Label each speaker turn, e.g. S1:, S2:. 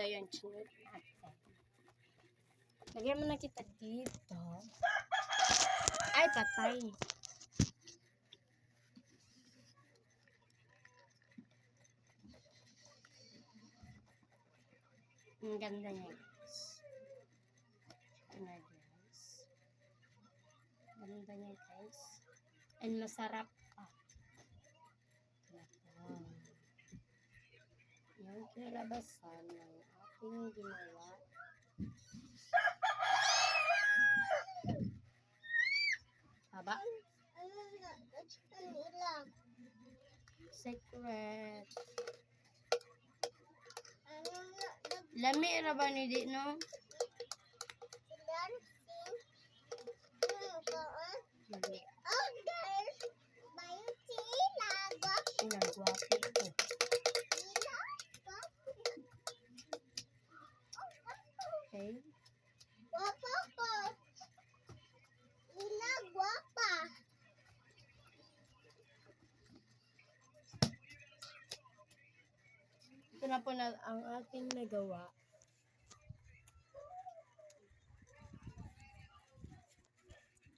S1: yung chinit natin. Lagyan mo na kita dito. Ay, patay. Ang ganda niya, guys. Ito na, guys. Ganda niya, guys. And masarap pa. Yung kilabasan ng ating ginawa. Haba? Secret. Lami ra ba ni di, no? Sinagwapo ko. Okay.
S2: Guapa ko. Ila guapa.
S1: Ito na po na ang ating nagawa.